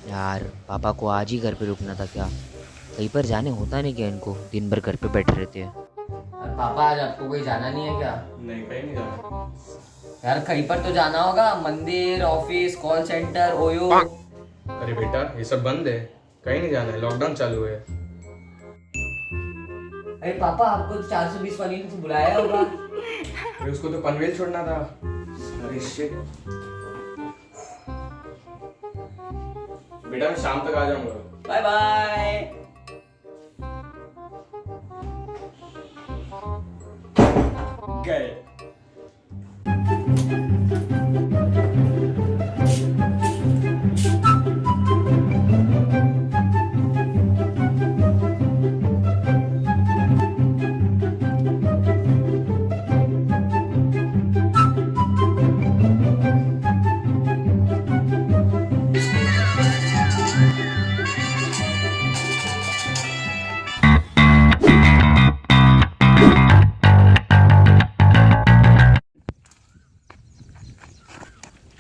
यार पापा को आज ही घर पे रुकना था क्या? कहीं पर जाने होता नहीं क्या इनको? दिन भर घर पे बैठे रहते हैं। और पापा आज आपको कहीं जाना नहीं है क्या? नहीं, कहीं नहीं जाना। यार कहीं पर तो जाना होगा, मंदिर, ऑफिस, कॉल सेंटर, ओयो। अरे बेटा, ये सब बंद है, कहीं नहीं जाना है, लॉकडाउन चालू है। अरे पापा, आपको 420 वाली ने तो बुलाया होगा। अरे उसको तो पनवेल छोड़ना था। अरे शिट। बेटा मैं शाम तक आ जाऊंगा। Bye bye. गए।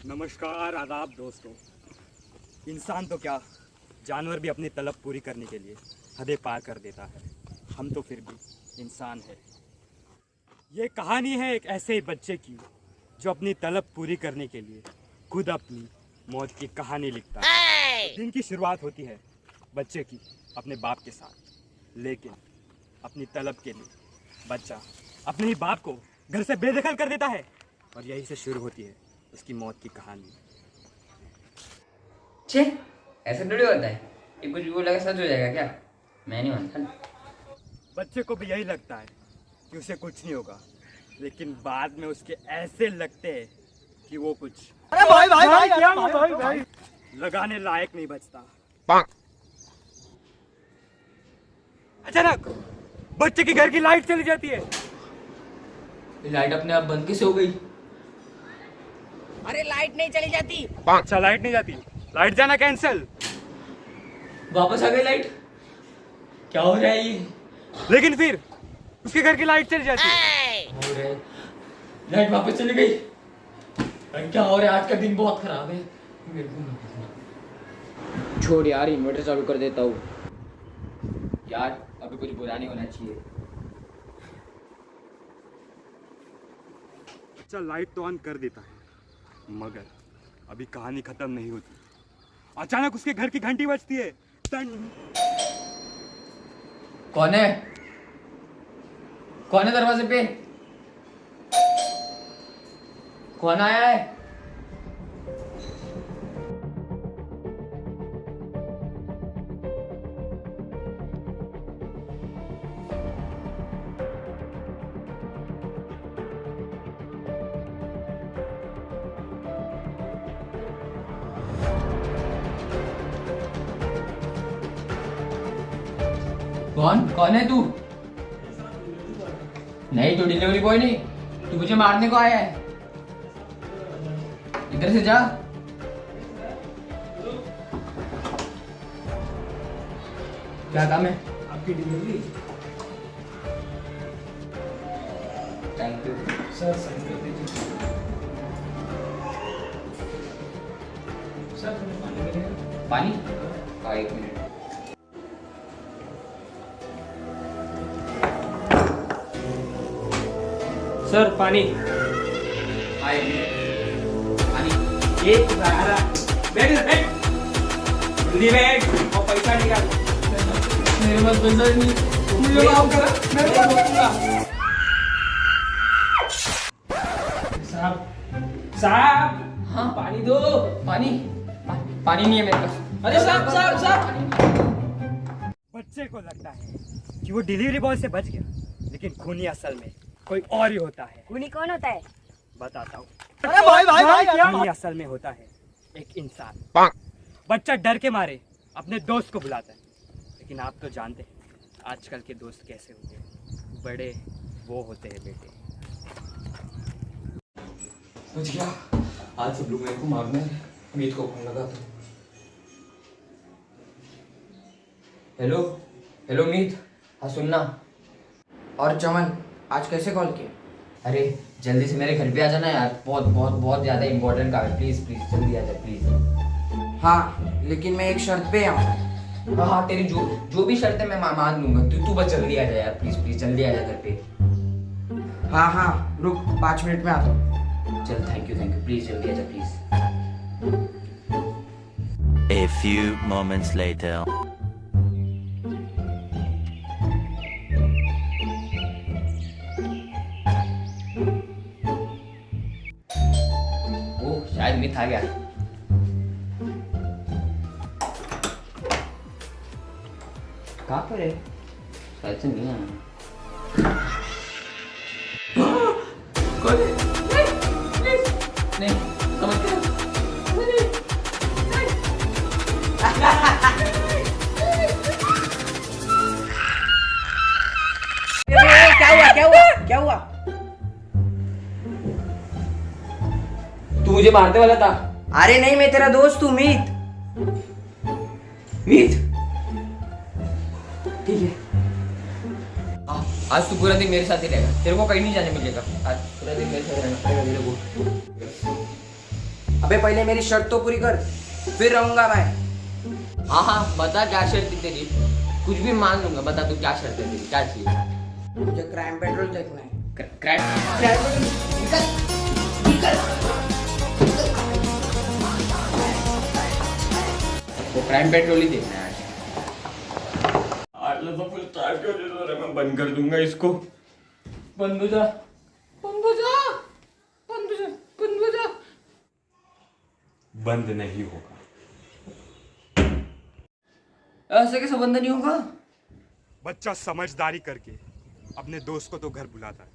नमस्कार, आदाब दोस्तों। इंसान तो क्या, जानवर भी अपनी तलब पूरी करने के लिए हदें पार कर देता है। हम तो फिर भी इंसान है। ये कहानी है एक ऐसे ही बच्चे की जो अपनी तलब पूरी करने के लिए खुद अपनी मौत की कहानी लिखता है। दिन की शुरुआत होती है बच्चे की अपने बाप के साथ, लेकिन अपनी तलब के लिए बच्चा अपने ही बाप को घर से बेदखल कर देता है और यहीं से शुरू होती है उसकी मौत की कहानी। छे, ऐसा थोड़ी होता है। ये कुछ भी बोलेगा सच हो जाएगा क्या? मैं नहीं मानता। बच्चे को भी यही लगता है कि उसे कुछ नहीं होगा, लेकिन बाद में उसके ऐसे लगते हैं कि वो कुछ भाई लगाने लायक नहीं बचता। अचानक बच्चे के घर की लाइट चली जाती है। लाइट अपने आप बंद कैसे हो गई? अरे लाइट नहीं चली जाती। अच्छा, लाइट नहीं जाती, लाइट जाना कैंसिल। वापस आ गई लाइट। क्या हो रहा है ये? लेकिन फिर उसके घर की लाइट चली जाती है। हो रहा है, लाइट वापस चली गई। अरे क्या हो रहा है? आज का दिन बहुत खराब है। मेरे को नहीं पता। छोड़ यार, इन्वर्टर चालू कर देता हूँ। यार अभी कुछ बुरा नहीं होना चाहिए। अच्छा, लाइट तो ऑन कर देता है, मगर अभी कहानी खत्म नहीं होती। अचानक उसके घर की घंटी बजती है। कौन है? कौन है दरवाजे पे? कौन आया है? कौन है तू? नहीं, तू डिलीवरी बॉय नहीं। तू मुझे मारने को आया है। इधर से जा। क्या काम है? आपकी delivery. Thank you sir, sign कर दीजिए। सर थोड़ा पानी मिलेगा? पानी। हाँ, 1 मिनट। सर पानी। हाँ, 1 मिनट। पानी। एक बैठ बैठ जल्दी बैठ और पैसा निकाल। मेरे पास पैसा नहीं। मुझे माफ करो, मैं नहीं दूंगा। साहब साहब, हाँ, पानी दो। पानी नहीं है मेरे पास। अरे साहब साहब साहब। बच्चे को लगता है कि वो डिलीवरी बॉय से बच गया, लेकिन खूनी असल में कोई और ही होता है। खूनी कौन होता है? बताता हूँ। अरे भाई खूनी असल में होता है एक इंसान। बच्चा डर के मारे अपने दोस्त को बुलाता है, लेकिन आप तो जानते हैं आजकल के दोस्त कैसे होते हैं। बड़े वो होते हैं बेटे। बच गया। आज सब लोग मेरे को मारने हैं। मीत को फोन लगा था। हेलो मीत। हाँ सुनना। और चमन, आज कैसे कॉल किया? अरे जल्दी से मेरे घर पे आ जाना यार, बहुत बहुत बहुत ज्यादा इंपॉर्टेंट काम है। प्लीज प्लीज जल्दी आ जा प्लीज। हाँ, लेकिन मैं एक शर्त पे आऊँ। हाँ हाँ, तेरी जो भी शर्त है मैं मान लूंगा। तू बस जल्दी आ जा यार, प्लीज प्लीज जल्दी आ जा घर पे। हाँ हाँ, रुक 5 मिनट में आता हूँ। चल थैंक यू प्लीज जल्दी आ जा please. A few moments later. ओह शायद मिथ आ गया। कहाँ पर है? शायद से नहीं आया। नहीं समझ गया। क्या हुआ? तू मुझे मारने वाला था। अरे नहीं, मैं तेरा दोस्त हूँ मीत। मीत ठीक है। आज तू पूरा दिन मेरे साथ ही रहेगा, तेरे को कहीं नहीं जाने मिलेगा। आज पूरा दिन मेरे साथ रहना पड़ेगा तेरे को। अबे पहले मेरी शर्त तो पूरी कर, फिर रहूंगा मैं। हाँ हाँ बता क्या शर्त है तेरी? कुछ भी मान लूंगा, बता तू क्या शर्त है तेरी, क्या चाहिए? मुझे क्राइम पेट्रोल देखना है। वो क्राइम पेट्रोल ही देखना है आज। आज तो फिर स्टार्ट कर दे रहा, मैं बंद कर दूंगा इसको। बंद हो जा, बंद हो जा, बंद हो जा, बंद हो जा। बंद नहीं होगा। ऐसे कैसे बंद नहीं होगा? बच्चा समझदारी करके अपने दोस्त को तो घर बुलाता है,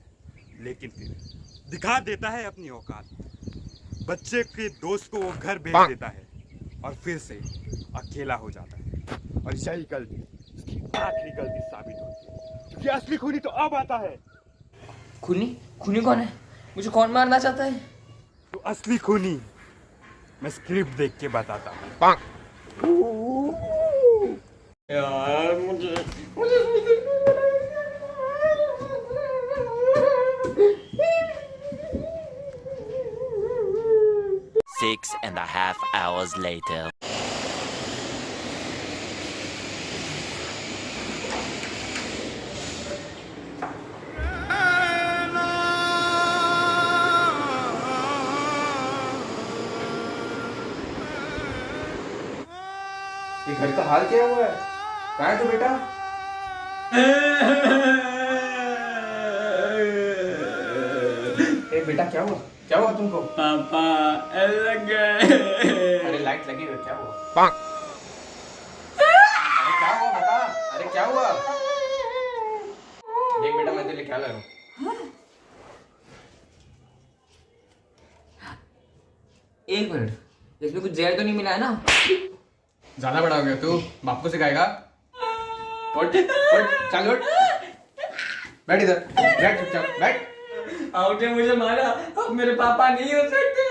लेकिन फिर दिखा देता है अपनी औकात। बच्चे के दोस्त को वो घर भेज देता है और फिर से अकेला हो जाता है। और यही गलती उसकी आखिरी गलती साबित होती है, क्योंकि असली खूनी तो अब आता है। खूनी? खूनी कौन है? मुझे कौन मारना चाहता है? तो असली खूनी मैं स्क्रिप्ट देख के बताता हूँ। यार मुझे 6.5 hours later. ये घर का हाल क्या हुआ है? कहाँ है तू बेटा? ए बेटा क्या हुआ? क्या हुआ तुमको? पापा लग गए। अरे लाइट लगी हुई, क्या हुआ? अरे क्या हुआ बता? अरे क्या हुआ? देख बेटा मैं तेरे लिए क्या लाया हूँ। एक मिनट, इसमें कुछ जहर तो नहीं मिला है ना? ज्यादा बड़ा हो गया तू, बाप को सिखाएगा। उठ उठ चल उठ, बैठ इधर, बैठ चुपचाप बैठ। आउटे मुझे मारा, अब मेरे पापा नहीं हो सकते।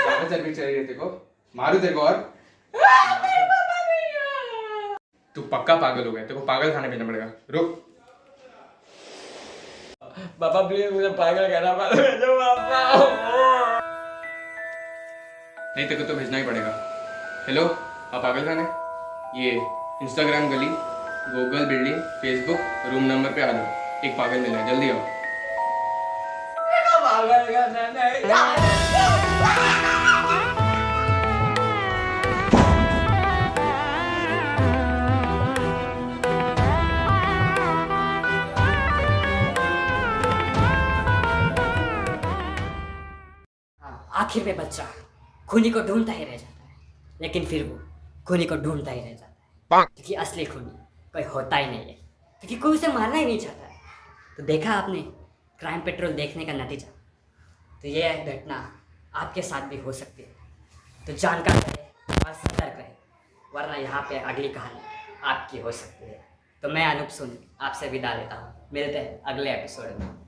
ज्यादा चर्बी चाहिए तेरे को, मारू तेरे को और तू पक्का पागल हो गया, तेरे को पागल खाने भेजना पड़ेगा। रुक पापा प्लीज मुझे पागल करना पापा। नहीं, तेरे को तो भेजना ही पड़ेगा। हेलो आप पागल खाने, ये इंस्टाग्राम गली, Google building, Facebook, room number पे आ जाओ। एक पागल मिला है, जल्दी आओ। पागल करना नहीं। आखिर में बच्चा खूनी को ढूंढता ही रह जाता है, लेकिन फिर वो खूनी को ढूंढता ही रह जाता है, क्योंकि असली खूनी कोई होता ही नहीं है, क्योंकि कोई उसे मारना ही नहीं चाहता है। तो देखा आपने क्राइम पेट्रोल देखने का नतीजा। तो ये घटना आपके साथ भी हो सकती है, तो जानकार रहे और सतर्क रहे, वरना यहाँ पे अगली कहानी आपकी हो सकती है। तो मैं अनूप सुन आपसे विदा लेता हूँ, मिलते हैं अगले एपिसोड में।